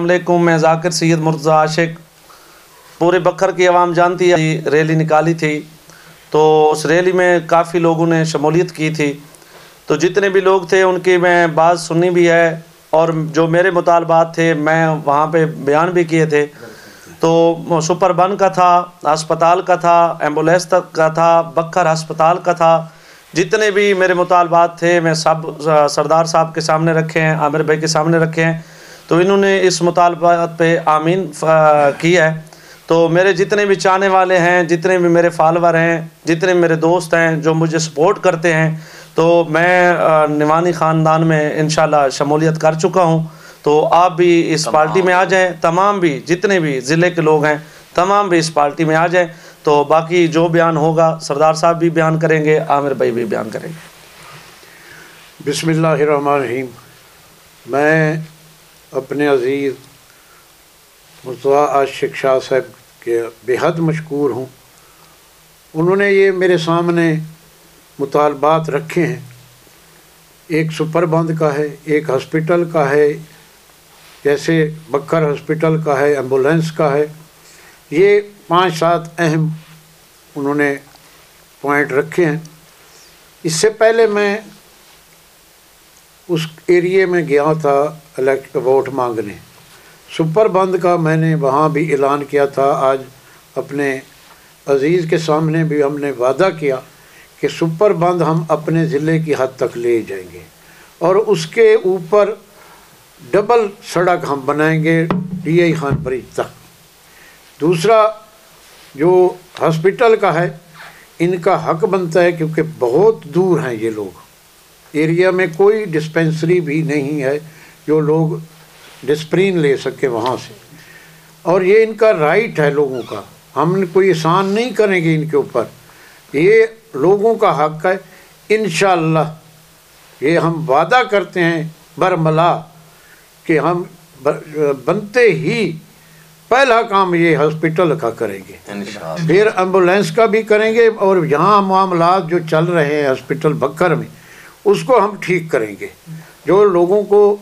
वालेकुम, मैं ज़ाकिर सैयद मुर्तज़ा आशिक। पूरे बखर की आवाम जानती है, रैली निकाली थी तो उस रैली में काफ़ी लोगों ने शमूलियत की थी। तो जितने भी लोग थे उनकी मैं बात सुनी भी है और जो मेरे मुतालबात थे मैं वहाँ पे बयान भी किए थे। तो सुपर बन का था, अस्पताल का था, एम्बुलेंस तक का था, बखर अस्पताल का था। जितने भी मेरे मुतालबात थे मैं सब सरदार साहब के सामने रखे हैं, आमिर भाई के सामने रखे हैं। तो इन्होंने इस मुतालबात पे आमीन किया है। तो मेरे जितने भी चाहने वाले हैं, जितने भी मेरे फॉलोवर हैं, जितने मेरे दोस्त हैं जो मुझे सपोर्ट करते हैं, तो मैं निवानी ख़ानदान में इंशाल्लाह शमूलियत कर चुका हूँ। तो आप भी इस पार्टी में आ जाएं, तमाम भी जितने भी ज़िले के लोग हैं तमाम भी इस पार्टी में आ जाएं। तो बाकी जो बयान होगा सरदार साहब भी बयान करेंगे, आमिर भाई भी बयान करेंगे। बिस्मिल्लाहिर्रहमानिर्रहीम। मैं अपने अज़ीज़ मुर्तज़ा आशिक शाह साहब के बेहद मशकूर हूँ। उन्होंने ये मेरे सामने मुतालबात रखे हैं, एक सुपर बंद का है, एक हॉस्पिटल का है, जैसे बखर हॉस्पिटल का है, एम्बुलेंस का है। ये 5-7 अहम उन्होंने पॉइंट रखे हैं। इससे पहले मैं उस एरिए में गया था वोट मांगने। सुपर बंद का मैंने वहाँ भी ऐलान किया था। आज अपने अज़ीज़ के सामने भी हमने वादा किया कि सुपर बंद हम अपने ज़िले की हद तक ले जाएंगे और उसके ऊपर डबल सड़क हम बनाएंगे DI खान ब्रिज तक। दूसरा जो हॉस्पिटल का है, इनका हक बनता है क्योंकि बहुत दूर हैं ये लोग, एरिया में कोई डिस्पेंसरी भी नहीं है जो लोग डिस्प्रिन ले सके वहाँ से, और ये इनका राइट है लोगों का। हम कोई एहसान नहीं करेंगे इनके ऊपर, ये लोगों का हक है। इंशाअल्लाह ये हम वादा करते हैं बरमला कि हम बनते ही पहला काम ये हॉस्पिटल का करेंगे, फिर एम्बुलेंस का भी करेंगे, और यहाँ मामला जो चल रहे हैं हॉस्पिटल बखर में उसको हम ठीक करेंगे। जो लोगों को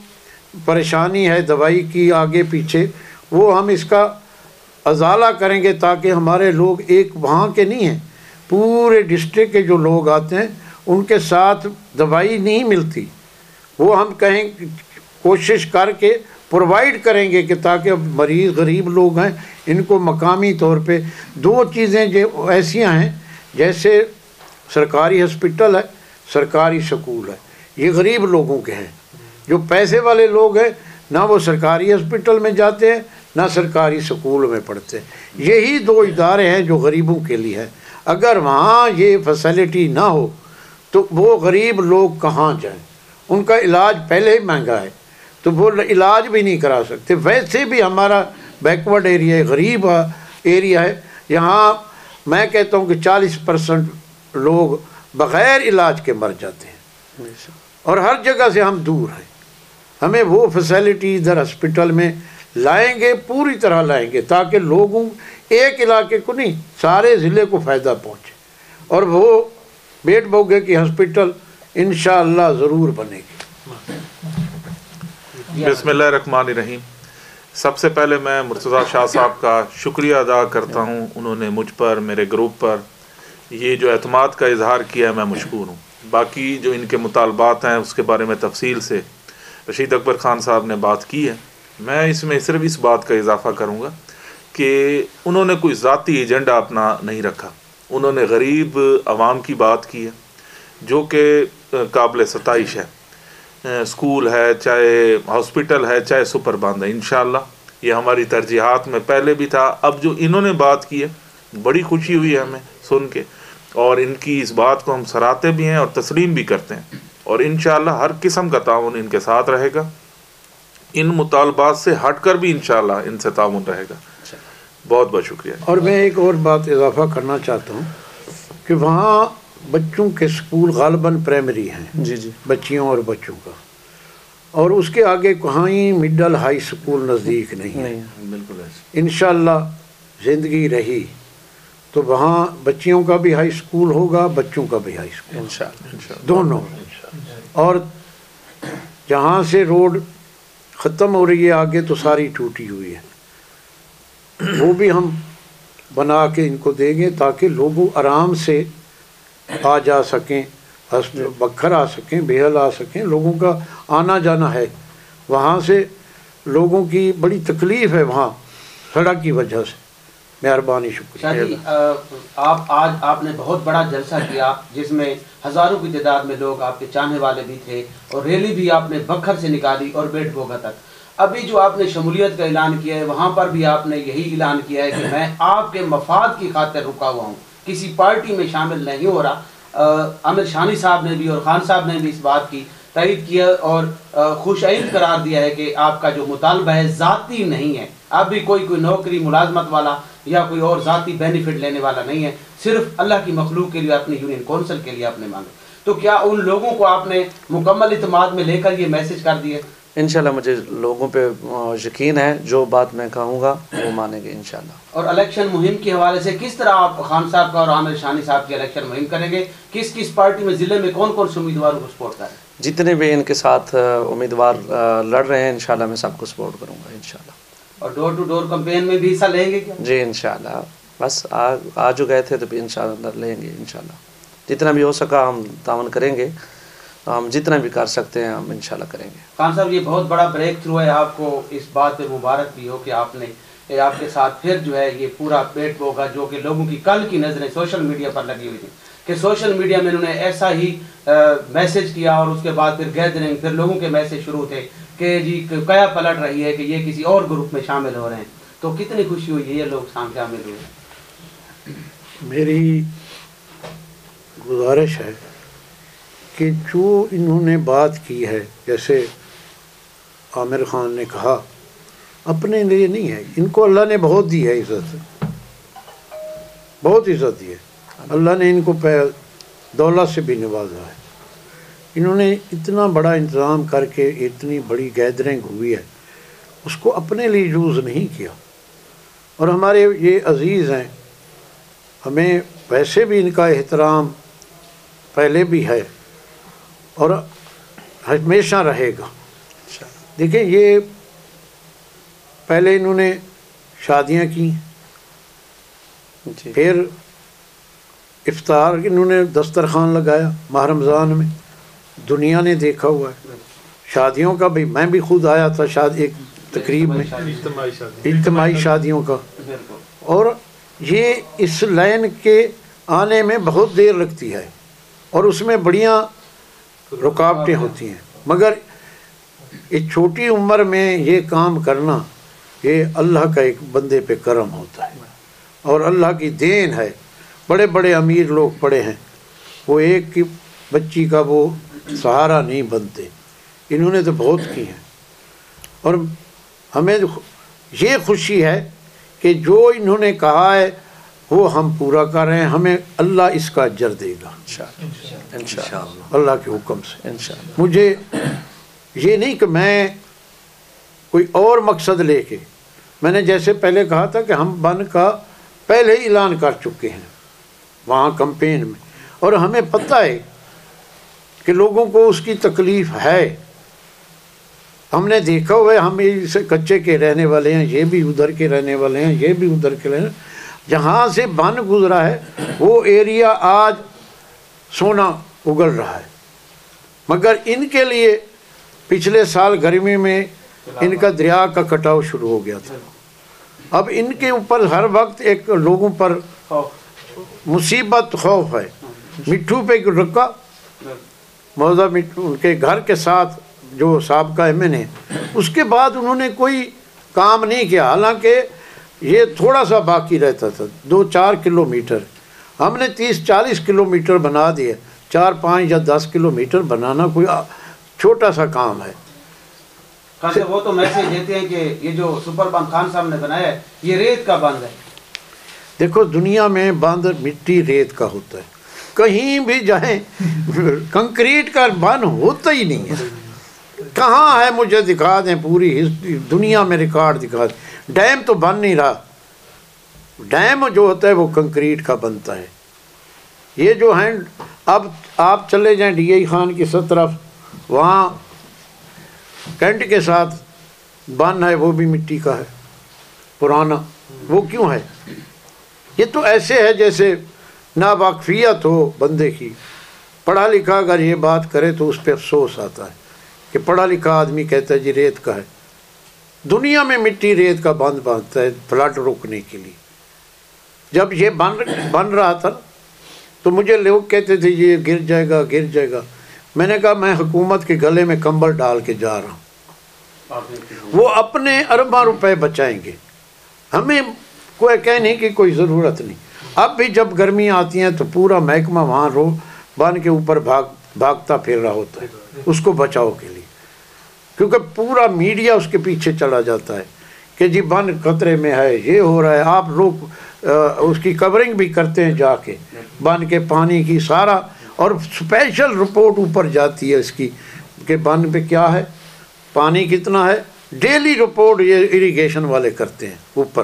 परेशानी है दवाई की आगे पीछे, वो हम इसका अजाला करेंगे ताकि हमारे लोग एक वहाँ के नहीं हैं, पूरे डिस्ट्रिक्ट के जो लोग आते हैं उनके साथ दवाई नहीं मिलती, वो हम कहें कोशिश करके प्रोवाइड करेंगे कि ताकि मरीज़ गरीब लोग हैं इनको मकामी तौर पे 2 चीज़ें जो ऐसियाँ हैं, जैसे सरकारी हॉस्पिटल है, सरकारी स्कूल है, ये गरीब लोगों के हैं। जो पैसे वाले लोग हैं ना वो सरकारी हॉस्पिटल में जाते हैं ना सरकारी स्कूल में पढ़ते हैं। यही 2 इदारे हैं जो गरीबों के लिए है। अगर वहाँ ये फैसिलिटी ना हो तो वो गरीब लोग कहाँ जाएं? उनका इलाज पहले ही महंगा है तो वो इलाज भी नहीं करा सकते। वैसे भी हमारा बैकवर्ड एरिया है, गरीब एरिया है। यहाँ मैं कहता हूँ कि 40% लोग बग़ैर इलाज के मर जाते हैं और हर जगह से हम दूर हैं। हमें वो फैसिलिटी इधर हॉस्पिटल में लाएंगे, पूरी तरह लाएंगे, ताकि लोगों एक इलाके को नहीं सारे ज़िले को फ़ायदा पहुँचे। और वो बेट बोगे की हॉस्पिटल इंशाअल्लाह ज़रूर बनेगी। बिस्मिल्लाहिर्रहमानिर्रहीम। सबसे पहले मैं मुर्तज़ा शाह साहब का शुक्रिया अदा करता हूँ। उन्होंने मुझ पर, मेरे ग्रुप पर ये जो एतमाद का इजहार किया है, मैं मशकूर हूँ। बाकी जो इनके मुतालबात हैं उसके बारे में तफसील से रशीद अकबर ख़ान साहब ने बात की है। मैं इसमें सिर्फ इस बात का इजाफ़ा करूँगा कि उन्होंने कोई ज़ाती एजेंडा अपना नहीं रखा। उन्होंने गरीब आवाम की बात की है जो कि काबिल सताइश है। स्कूल है, चाहे हॉस्पिटल है, चाहे सुपर बंद है, इंशाअल्लाह ये हमारी तरजीहात में पहले भी था। अब जो इन्होंने बात की है बड़ी खुशी हुई है हमें सुन के, और इनकी इस बात को हम सराहते भी हैं और तस्लीम भी करते हैं, और इंशाअल्लाह हर किस्म का ताउन इनके साथ रहेगा। इन मुतालबात से हटकर भी इंशाअल्लाह इनसे ताउन रहेगा। बहुत बहुत शुक्रिया। और मैं एक और बात इजाफा करना चाहता हूँ कि वहाँ बच्चों के स्कूल गालबन प्राइमरी हैं, जी, बच्चियों और बच्चों का, और उसके आगे कहीं मिडल हाई स्कूल नज़दीक नहीं है। बिल्कुल इंशाअल्लाह ज़िंदगी रही तो वहाँ बच्चियों का भी हाई स्कूल होगा, बच्चों का भी हाई स्कूल इंशाअल्लाह दोनों। और जहाँ से रोड ख़त्म हो रही है, आगे तो सारी टूटी हुई है, वो भी हम बना के इनको देंगे ताकि लोग आराम से आ जा सकें, बखर आ सकें, बेहल आ सकें। लोगों का आना जाना है, वहाँ से लोगों की बड़ी तकलीफ़ है वहाँ सड़क की वजह से। मेहरबानी, शुक्रिया। आप आज आपने बहुत बड़ा जलसा किया जिसमें हज़ारों की तादाद में लोग आपके चाहने वाले भी थे और रैली भी आपने बखर से निकाली और बेट गोगा तक। अभी जो आपने शमूलियत का ऐलान किया है वहाँ पर भी आपने यही ऐलान किया है कि मैं आपके मफाद की खातिर रुका हुआ हूँ, किसी पार्टी में शामिल नहीं हो रहा। आमिर शानी साहब ने भी और खान साहब ने भी इस बात की तायीद किया और खुशाइंद करार दिया है कि आपका जो मुतालबा है ज़ाती नहीं है, आप भी कोई नौकरी मुलाजमत वाला या कोई और ज़ाती बेनिफिट लेने वाला नहीं है, सिर्फ अल्लाह की मखलूक के लिए, अपनी यूनियन कौंसिल के लिए आपने मांगे। तो क्या उन लोगों को आपने मुकम्मल इत्मीनान में लेकर ये मैसेज कर दिए? इंशाल्लाह मुझे लोगों पे यकीन है, जो बात मैं कहूँगा वो मानेंगे इंशाल्लाह। और इलेक्शन मुहिम के हवाले से किस तरह आप खान साहब का और आमिर शानी साहब की इलेक्शन मुहिम करेंगे? किस किस पार्टी में, ज़िले में कौन कौन से उम्मीदवारों को सपोर्ट करें? जितने भी इनके साथ उम्मीदवार लड़ रहे हैं इंशाल्लाह मैं सबको सपोर्ट करूँगा इंशाल्लाह। और डोर टू डोर कैंपेन में भी हिस्सा लेंगे क्या? जी इंशाल्लाह, बस आ जो गए थे तो इंशाल्लाह लेंगे इंशाल्लाह। जितना भी हो सका हम तावन करेंगे, हम जितना भी कर सकते हैं हम इंशाल्लाह करेंगे। खान साहब, ये बहुत बड़ा ब्रेक थ्रू है, आपको इस बात पे मुबारक भी हो कि आपने आपके साथ फिर जो है ये पूरा पेट होगा, जो कि लोगों की कल की नज़रें सोशल मीडिया पर लगी हुई थी कि सोशल मीडिया में उन्होंने ऐसा ही मैसेज किया और उसके बाद फिर गैदरिंग, फिर लोगों के मैसेज शुरू थे कि जी क्या पलट रही है कि ये किसी और ग्रुप में शामिल हो रहे हैं। तो कितनी खुशी हुई है ये लोग शामिल हुए? मेरी गुजारिश है कि जो इन्होंने बात की है, जैसे आमिर खान ने कहा, अपने लिए नहीं है, इनको अल्लाह ने बहुत दी है इज़्ज़त, बहुत इज़्ज़त दी है अल्लाह ने इनको दौलत से भी नवाजा है। इन्होंने इतना बड़ा इंतज़ाम करके इतनी बड़ी गैदरिंग हुई है, उसको अपने लिए यूज़ नहीं किया। और हमारे ये अज़ीज़ हैं, हमें वैसे भी इनका एहतराम पहले भी है और हमेशा रहेगा। देखिए, ये पहले इन्होंने शादियां की, फिर इफ्तार इन्होंने दस्तरखान लगाया माह रमज़ान में, दुनिया ने देखा हुआ है। शादियों का भी मैं भी खुद आया था, शादी एक तकरीब में, इज्तिमाई शादियों का। और ये इस लाइन के आने में बहुत देर लगती है और उसमें बढ़िया रुकावटें होती हैं, मगर इस छोटी उम्र में ये काम करना, ये अल्लाह का एक बंदे पे करम होता है और अल्लाह की देन है। बड़े बड़े अमीर लोग पड़े हैं, वो एक की बच्ची का वो सहारा नहीं बनते, इन्होंने तो बहुत की है। और हमें ये खुशी है कि जो इन्होंने कहा है वो हम पूरा कर रहे हैं, हमें अल्लाह इसका अजर देगा इंशाअल्लाह, अल्लाह के हुक्म से इंशाअल्लाह। मुझे ये नहीं कि मैं कोई और मकसद लेके, मैंने जैसे पहले कहा था कि हम बन का पहले ही ऐलान कर चुके हैं वहाँ कैंपेन में, और हमें पता है कि लोगों को उसकी तकलीफ़ है। हमने देखा हुआ है, हम इस कच्चे के रहने वाले हैं, ये भी उधर के रहने वाले हैं, ये भी उधर के रहने, जहाँ से बन गुजरा है वो एरिया आज सोना उगल रहा है। मगर इनके लिए पिछले साल गर्मी में इनका दरिया का कटाव शुरू हो गया था। अब इनके ऊपर हर वक्त एक लोगों पर मुसीबत खौफ है। मिट्ठू पे रखा मौजा मिट्ठू उनके घर के साथ जो साबका एमएन है, उसके बाद उन्होंने कोई काम नहीं किया। हालांकि ये थोड़ा सा बाकी रहता था, 2-4 किलोमीटर, हमने 30-40 किलोमीटर बना दिए। 4-5 या 10 किलोमीटर बनाना कोई छोटा सा काम है। वो तो मैसेज देते हैं कि ये जो सुपर बांध खान साहब ने बनाया है ये रेत का बांध है। देखो, दुनिया में बांध मिट्टी रेत का होता है, कहीं भी जाएं कंक्रीट का बांध होता ही नहीं है। कहाँ है मुझे दिखा दें, पूरी हिस्ट्री दुनिया में रिकॉर्ड दिखा दें। डैम तो बन नहीं रहा, डैम जो होता है वो कंक्रीट का बनता है। ये जो हैं, अब आप चले जाएं DI खान की तरफ, वहाँ कैंट के साथ बन है वो भी मिट्टी का है पुराना, वो क्यों है? ये तो ऐसे है जैसे नावाकफियत हो बंदे की। पढ़ा लिखा अगर ये बात करे तो उस पर अफसोस आता है कि पढ़ा लिखा आदमी कहता है जी रेत का है। दुनिया में मिट्टी रेत का बांध बांधता है फ्लड रोकने के लिए। जब ये बन रहा था तो मुझे लोग कहते थे ये गिर जाएगा गिर जाएगा। मैंने कहा मैं हुकूमत के गले में कंबल डाल के जा रहा हूँ, वो अपने अरबों रुपए बचाएंगे, हमें कोई कहने की कोई ज़रूरत नहीं। अब भी जब गर्मी आती हैं तो पूरा महकमा वहाँ रो बन के ऊपर भागता फिर रहा होता है उसको बचाव के लिए, क्योंकि पूरा मीडिया उसके पीछे चला जाता है कि जी बन खतरे में है, ये हो रहा है। आप लोग उसकी कवरिंग भी करते हैं जाके बन के पानी की सारा, और स्पेशल रिपोर्ट ऊपर जाती है इसकी कि बन पे क्या है, पानी कितना है, डेली रिपोर्ट ये इरिगेशन वाले करते हैं ऊपर।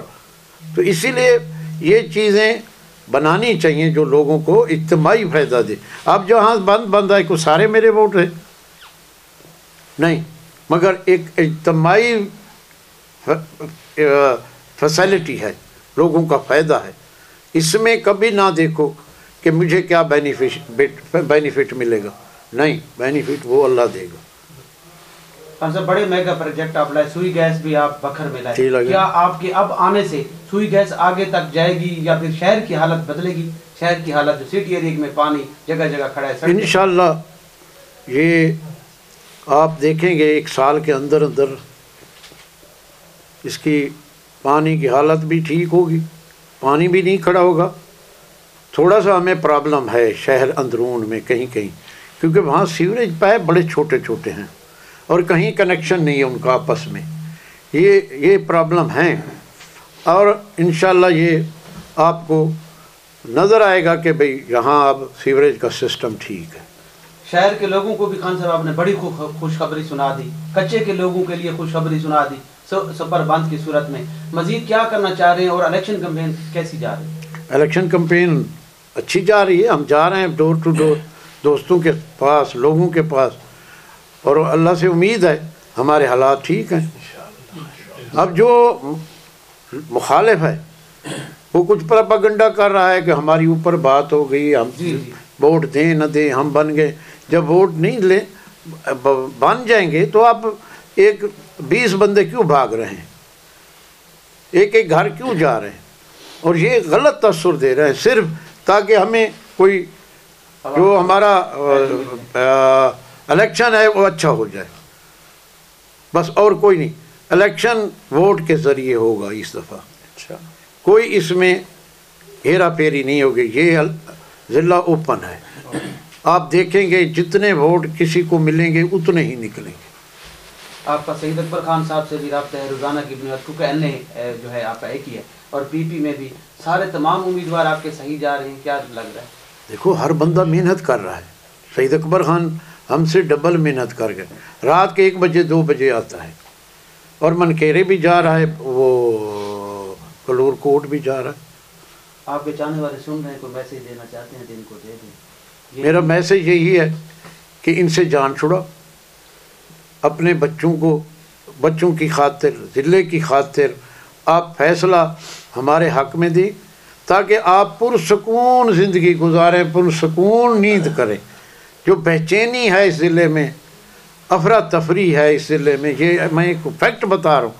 तो इसीलिए ये चीज़ें बनानी चाहिए जो लोगों को इज्तिमाई फ़ायदा दे। अब जहाँ बंद है को सारे मेरे वोट है नहीं, मगर एक इज्तिमाई फैसिलिटी है, लोगों का फ़ायदा है। इसमें कभी ना देखो कि मुझे क्या बेनिफिट मिलेगा, नहीं, बेनिफिट वो अल्लाह देगा। सर बड़े मेगा प्रोजेक्ट आप लाए, सुई गैस भी आप बखर में लाए, क्या आपके अब आने से सुई गैस आगे तक जाएगी या फिर शहर की हालत बदलेगी? शहर की हालत जो सिटी एरिया में पानी जगह जगह खड़ा है, इंशाल्लाह ये आप देखेंगे 1 साल के अंदर अंदर इसकी पानी की हालत भी ठीक होगी, पानी भी नहीं खड़ा होगा। थोड़ा सा हमें प्रॉब्लम है शहर अंदरून में कहीं कहीं, क्योंकि वहाँ सीवरेज पाइप बड़े छोटे छोटे हैं और कहीं कनेक्शन नहीं है उनका आपस में, ये प्रॉब्लम है। और इंशाल्लाह ये आपको नज़र आएगा कि भाई यहाँ अब सीवरेज का सिस्टम ठीक है। शहर के लोगों को भी खान साहब आपने बड़ी खुशखबरी सुना दी, कच्चे के लोगों के लिए खुशखबरी सुना दी सुपर बंद की सूरत में। मजीद क्या करना चाह रहे हैं और इलेक्शन कैंपेन कैसी जा रही है? इलेक्शन कैंपेन अच्छी जा रही है, हम जा रहे हैं डोर टू डोर दोस्तों के पास, लोगों के पास, और अल्लाह से उम्मीद है हमारे हालात ठीक हैं। अब जो मुखालिफ है वो कुछ प्रोपेगेंडा कर रहा है कि हमारी ऊपर बात हो गई, हम वोट दें न दें, हम बन गए। जब वोट नहीं ले बन जाएंगे तो आप 20 बंदे क्यों भाग रहे हैं, एक घर क्यों जा रहे हैं, और ये गलत तसर दे रहे हैं सिर्फ ताकि हमें कोई जो हमारा इलेक्शन है वो अच्छा हो जाए, बस, और कोई नहीं। इलेक्शन वोट के ज़रिए होगा इस दफ़ा। अच्छा, कोई इसमें हेरा फेरी नहीं होगी, ये ज़िला ओपन है। आप देखेंगे जितने वोट किसी को मिलेंगे उतने ही निकलेंगे। आपका शहीद अकबर खान साहब से भी रब्ता है रोज़ाना की बुनियाद, क्योंकि एनए जो है आपका एक ही है, और पीपी में भी सारे तमाम उम्मीदवार आपके सही जा रहे हैं, क्या लग रहा है? देखो हर बंदा मेहनत कर रहा है। शहीद अकबर खान हमसे डबल मेहनत कर गए, रात के 1 बजे 2 बजे आता है, और मनकेरे भी जा रहा है, वो कलूर कोट भी जा रहा है। आपके चाहने वाले सुन रहे हैं, कोई मैसेज देना चाहते हैं तो इनको दे दें। मेरा मैसेज यही है कि इनसे जान छुड़ा, अपने बच्चों की खातिर, ज़िले की खातिर आप फैसला हमारे हक़ में दें, ताकि आप पुरसकून ज़िंदगी गुजारें, पुरसकून नींद करें। जो बेचैनी है इस ज़िले में, अफरा तफरी है इस ज़िले में, ये मैं एक फैक्ट बता रहा हूँ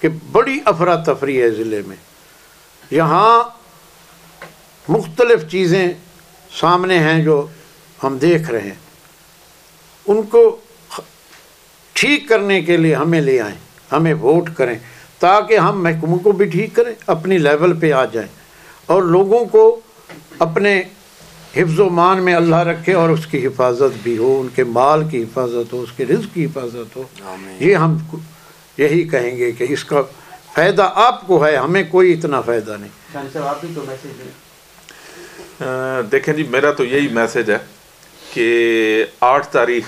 कि बड़ी अफरा तफरी है ज़िले में। यहाँ मुख्तलिफ़ चीज़ें सामने हैं जो हम देख रहे हैं, उनको ठीक करने के लिए हमें ले आएँ, हमें वोट करें, ताकि हम महकमों को भी ठीक करें, अपनी लेवल पे आ जाएं, और लोगों को अपने हिफ्ज़ मान में अल्लाह रखे और उसकी हिफाजत भी हो, उनके माल की हिफाजत हो, उसके रिज़्क़ की हिफाजत हो। ये हम यही कहेंगे कि इसका फ़ायदा आपको है, हमें कोई इतना फ़ायदा नहीं। आप भी तो मैसेज दें। देखें जी, मेरा तो यही मैसेज है कि 8 तारीख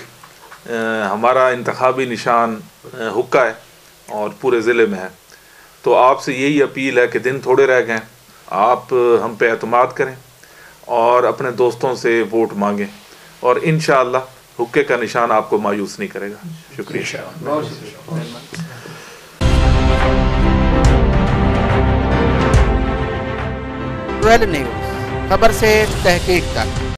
हमारा इंतखाबी निशान हुक्का है और पूरे ज़िले में है। तो आपसे यही अपील है कि दिन थोड़े रह गए, आप हम पे एतमाद करें और अपने दोस्तों से वोट मांगें, और इंशाअल्लाह हुक्के का निशान आपको मायूस नहीं करेगा। शुक्रिया। 12 न्यूज़, खबर से तहकीक तक।